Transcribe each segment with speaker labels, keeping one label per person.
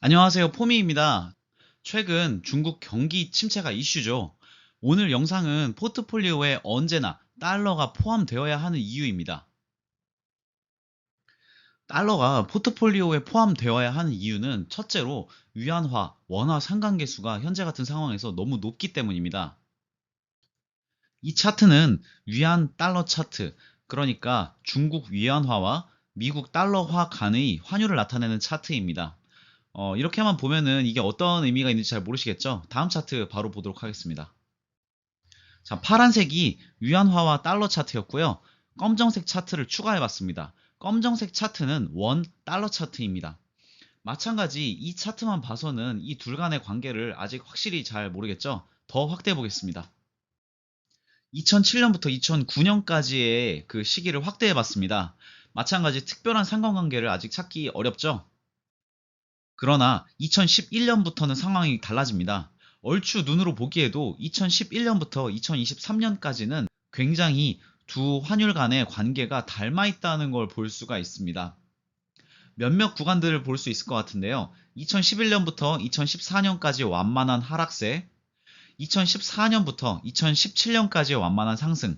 Speaker 1: 안녕하세요. 포미입니다. 최근 중국 경기 침체가 이슈죠. 오늘 영상은 포트폴리오에 언제나 달러가 포함되어야 하는 이유입니다. 달러가 포트폴리오에 포함되어야 하는 이유는 첫째로 위안화, 원화 상관계수가 현재 같은 상황에서 너무 높기 때문입니다. 이 차트는 위안 달러 차트, 그러니까 중국 위안화와 미국 달러화 간의 환율을 나타내는 차트입니다. 이렇게만 보면은 이게 어떤 의미가 있는지 잘 모르시겠죠? 다음 차트 바로 보도록 하겠습니다. 자, 파란색이 위안화와 달러 차트였고요. 검정색 차트를 추가해 봤습니다. 검정색 차트는 원 달러 차트입니다. 마찬가지 이 차트만 봐서는 이 둘 간의 관계를 아직 확실히 잘 모르겠죠? 더 확대해 보겠습니다. 2007년부터 2009년까지의 그 시기를 확대해 봤습니다. 마찬가지 특별한 상관관계를 아직 찾기 어렵죠? 그러나 2011년부터는 상황이 달라집니다. 얼추 눈으로 보기에도 2011년부터 2023년까지는 굉장히 두 환율 간의 관계가 닮아 있다는 걸 볼 수가 있습니다. 몇몇 구간들을 볼 수 있을 것 같은데요. 2011년부터 2014년까지 완만한 하락세, 2014년부터 2017년까지의 완만한 상승,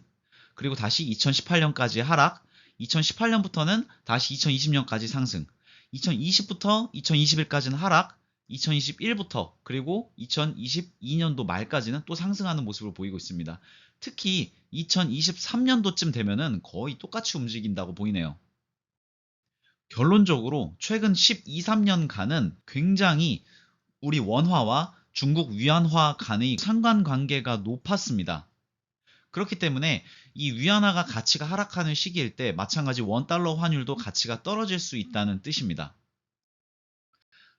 Speaker 1: 그리고 다시 2018년까지의 하락, 2018년부터는 다시 2020년까지 상승, 2020부터 2021까지는 하락, 2021부터 그리고 2022년도 말까지는 또 상승하는 모습을 보이고 있습니다. 특히 2023년도쯤 되면은 거의 똑같이 움직인다고 보이네요. 결론적으로 최근 12, 3년간은 굉장히 우리 원화와 중국 위안화 간의 상관관계가 높았습니다. 그렇기 때문에 이 위안화가 가치가 하락하는 시기일 때 마찬가지 원달러 환율도 가치가 떨어질 수 있다는 뜻입니다.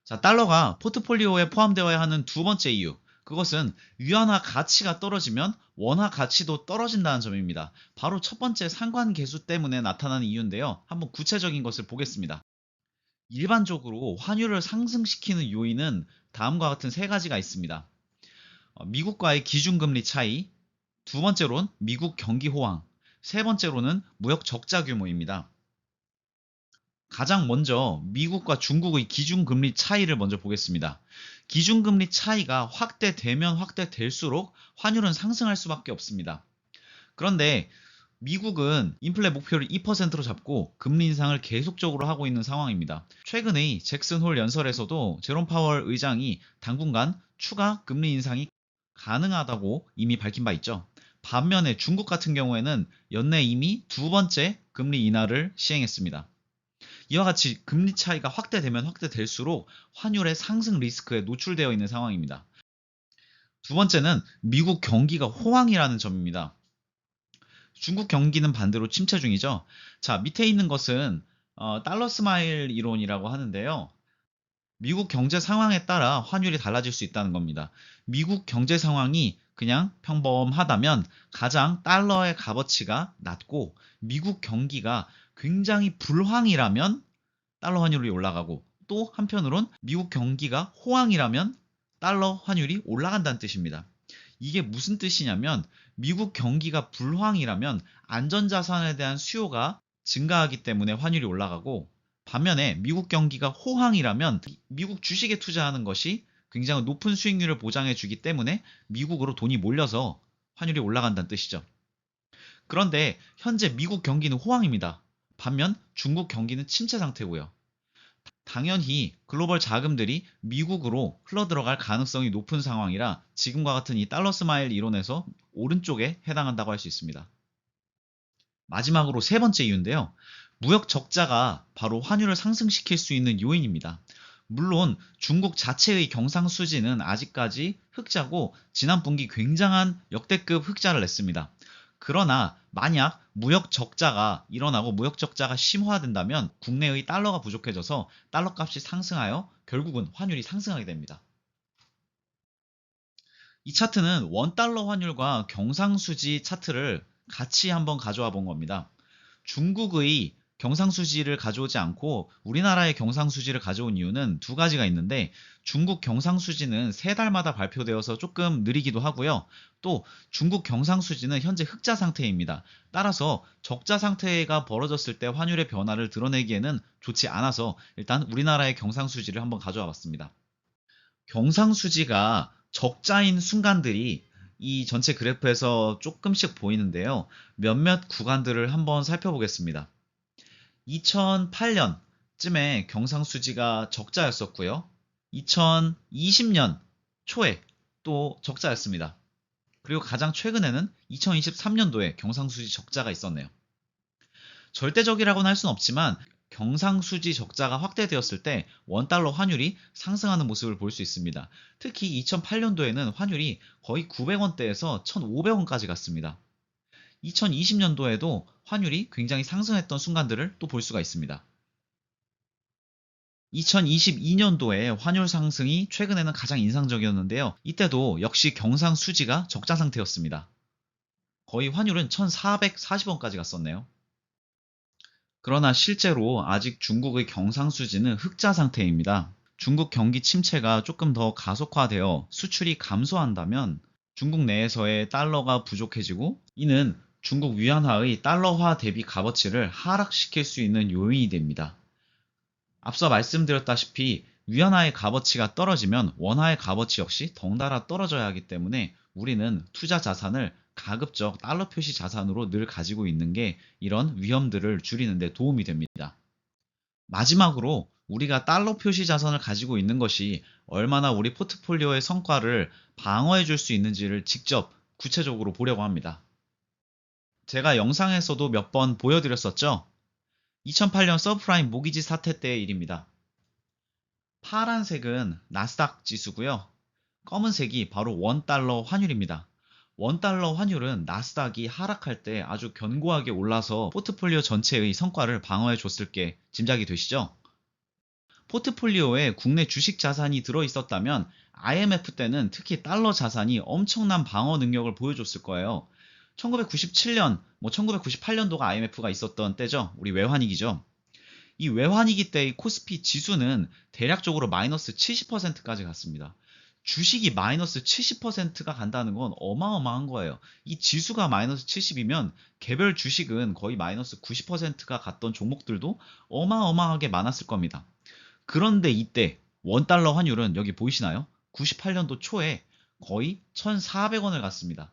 Speaker 1: 자, 달러가 포트폴리오에 포함되어야 하는 두 번째 이유. 그것은 위안화 가치가 떨어지면 원화 가치도 떨어진다는 점입니다. 바로 첫 번째 상관계수 때문에 나타나는 이유인데요. 한번 구체적인 것을 보겠습니다. 일반적으로 환율을 상승시키는 요인은 다음과 같은 세 가지가 있습니다. 미국과의 기준금리 차이, 두 번째로는 미국 경기 호황, 세 번째로는 무역 적자 규모입니다. 가장 먼저 미국과 중국의 기준금리 차이를 먼저 보겠습니다. 기준금리 차이가 확대되면 확대될수록 환율은 상승할 수밖에 없습니다. 그런데 미국은 인플레 목표를 2%로 잡고 금리 인상을 계속적으로 하고 있는 상황입니다. 최근의 잭슨 홀 연설에서도 제롬 파월 의장이 당분간 추가 금리 인상이 가능하다고 이미 밝힌 바 있죠. 반면에 중국 같은 경우에는 연내 이미 두 번째 금리 인하를 시행했습니다. 이와 같이 금리 차이가 확대되면 확대될수록 환율의 상승 리스크에 노출되어 있는 상황입니다. 두 번째는 미국 경기가 호황이라는 점입니다. 중국 경기는 반대로 침체 중이죠. 자, 밑에 있는 것은 달러 스마일 이론이라고 하는데요. 미국 경제 상황에 따라 환율이 달라질 수 있다는 겁니다. 미국 경제 상황이 그냥 평범하다면 가장 달러의 값어치가 낮고 미국 경기가 굉장히 불황이라면 달러 환율이 올라가고 또 한편으론 미국 경기가 호황이라면 달러 환율이 올라간다는 뜻입니다. 이게 무슨 뜻이냐면 미국 경기가 불황이라면 안전자산에 대한 수요가 증가하기 때문에 환율이 올라가고 반면에 미국 경기가 호황이라면 미국 주식에 투자하는 것이 굉장히 높은 수익률을 보장해 주기 때문에 미국으로 돈이 몰려서 환율이 올라간다는 뜻이죠. 그런데 현재 미국 경기는 호황입니다. 반면 중국 경기는 침체 상태고요. 당연히 글로벌 자금들이 미국으로 흘러들어갈 가능성이 높은 상황이라 지금과 같은 이 달러 스마일 이론에서 오른쪽에 해당한다고 할 수 있습니다. 마지막으로 세 번째 이유인데요. 무역 적자가 바로 환율을 상승시킬 수 있는 요인입니다. 물론 중국 자체의 경상수지는 아직까지 흑자고 지난 분기 굉장한 역대급 흑자를 냈습니다. 그러나 만약 무역 적자가 일어나고 무역 적자가 심화된다면 국내의 달러가 부족해져서 달러 값이 상승하여 결국은 환율이 상승하게 됩니다. 이 차트는 원달러 환율과 경상수지 차트를 같이 한번 가져와 본 겁니다. 중국의 경상수지를 가져오지 않고 우리나라의 경상수지를 가져온 이유는 두 가지가 있는데, 중국 경상수지는 세 달마다 발표되어서 조금 느리기도 하고요. 또 중국 경상수지는 현재 흑자 상태입니다. 따라서 적자 상태가 벌어졌을 때 환율의 변화를 드러내기에는 좋지 않아서 일단 우리나라의 경상수지를 한번 가져와 봤습니다. 경상수지가 적자인 순간들이 이 전체 그래프에서 조금씩 보이는데요. 몇몇 구간들을 한번 살펴보겠습니다. 2008년쯤에 경상수지가 적자였었고요. 2020년 초에 또 적자였습니다. 그리고 가장 최근에는 2023년도에 경상수지 적자가 있었네요. 절대적이라고는 할 수는 없지만 경상수지 적자가 확대되었을 때 원달러 환율이 상승하는 모습을 볼 수 있습니다. 특히 2008년도에는 환율이 거의 900원대에서 1,500원까지 갔습니다. 2020년도에도 환율이 굉장히 상승했던 순간들을 또 볼 수가 있습니다. 2022년도에 환율 상승이 최근에는 가장 인상적이었는데요. 이때도 역시 경상수지가 적자 상태였습니다. 거의 환율은 1,440원까지 갔었네요. 그러나 실제로 아직 중국의 경상수지는 흑자 상태입니다. 중국 경기 침체가 조금 더 가속화되어 수출이 감소한다면 중국 내에서의 달러가 부족해지고, 이는 중국 위안화의 달러화 대비 값어치를 하락시킬 수 있는 요인이 됩니다. 앞서 말씀드렸다시피 위안화의 값어치가 떨어지면 원화의 값어치 역시 덩달아 떨어져야 하기 때문에 우리는 투자 자산을 가급적 달러 표시 자산으로 늘 가지고 있는 게 이런 위험들을 줄이는 데 도움이 됩니다. 마지막으로 우리가 달러 표시 자산을 가지고 있는 것이 얼마나 우리 포트폴리오의 성과를 방어해 줄 수 있는지를 직접 구체적으로 보려고 합니다. 제가 영상에서도 몇 번 보여드렸었죠? 2008년 서브프라임 모기지 사태 때의 일입니다. 파란색은 나스닥 지수고요. 검은색이 바로 원달러 환율입니다. 원달러 환율은 나스닥이 하락할 때 아주 견고하게 올라서 포트폴리오 전체의 성과를 방어해 줬을 게 짐작이 되시죠? 포트폴리오에 국내 주식 자산이 들어있었다면 IMF 때는 특히 달러 자산이 엄청난 방어 능력을 보여줬을 거예요. 1997년, 1998년도가 IMF가 있었던 때죠. 우리 외환위기죠. 이 외환위기 때의 코스피 지수는 대략적으로 마이너스 70%까지 갔습니다. 주식이 마이너스 70%가 간다는 건 어마어마한 거예요. 이 지수가 마이너스 70이면 개별 주식은 거의 마이너스 90%가 갔던 종목들도 어마어마하게 많았을 겁니다. 그런데 이때 원달러 환율은 여기 보이시나요? 98년도 초에 거의 1,400원을 갔습니다.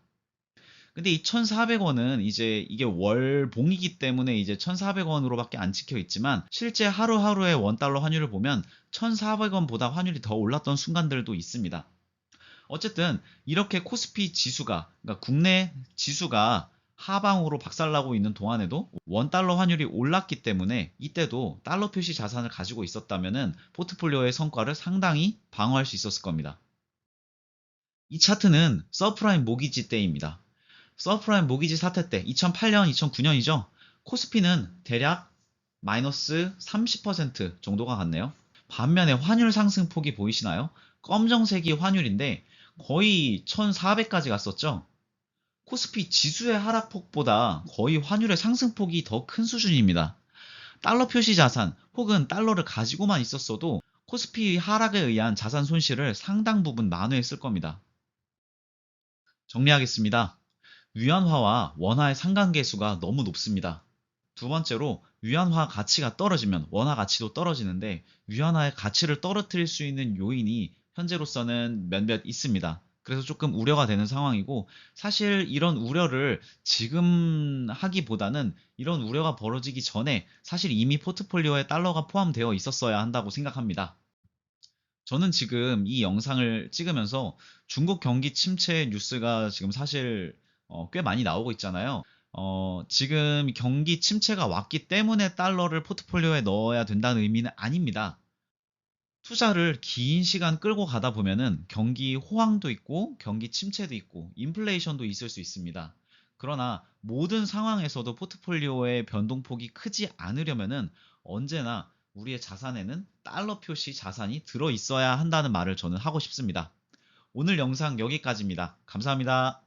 Speaker 1: 근데 이 1,400원은 이제 이게 월봉이기 때문에 이제 1,400원으로밖에 안 찍혀 있지만, 실제 하루하루의 원달러 환율을 보면 1,400원보다 환율이 더 올랐던 순간들도 있습니다. 어쨌든 이렇게 코스피 지수가, 그러니까 국내 지수가 하방으로 박살나고 있는 동안에도 원달러 환율이 올랐기 때문에 이때도 달러 표시 자산을 가지고 있었다면은 포트폴리오의 성과를 상당히 방어할 수 있었을 겁니다. 이 차트는 서프라임 모기지 때입니다. 서프라임 모기지 사태 때 2008년, 2009년이죠. 코스피는 대략 마이너스 30% 정도가 갔네요. 반면에 환율 상승폭이 보이시나요? 검정색이 환율인데 거의 1400까지 갔었죠. 코스피 지수의 하락폭보다 거의 환율의 상승폭이 더 큰 수준입니다. 달러 표시 자산 혹은 달러를 가지고만 있었어도 코스피 하락에 의한 자산 손실을 상당 부분 만회했을 겁니다. 정리하겠습니다. 위안화와 원화의 상관계수가 너무 높습니다. 두 번째로 위안화 가치가 떨어지면 원화 가치도 떨어지는데, 위안화의 가치를 떨어뜨릴 수 있는 요인이 현재로서는 몇몇 있습니다. 그래서 조금 우려가 되는 상황이고, 사실 이런 우려를 지금 하기보다는 이런 우려가 벌어지기 전에 사실 이미 포트폴리오에 달러가 포함되어 있었어야 한다고 생각합니다. 저는 지금 이 영상을 찍으면서 중국 경기 침체 뉴스가 지금 사실 꽤 많이 나오고 있잖아요. 지금 경기 침체가 왔기 때문에 달러를 포트폴리오에 넣어야 된다는 의미는 아닙니다. 투자를 긴 시간 끌고 가다 보면은 경기 호황도 있고 경기 침체도 있고 인플레이션도 있을 수 있습니다. 그러나 모든 상황에서도 포트폴리오의 변동폭이 크지 않으려면은 언제나 우리의 자산에는 달러 표시 자산이 들어 있어야 한다는 말을 저는 하고 싶습니다. 오늘 영상 여기까지입니다. 감사합니다.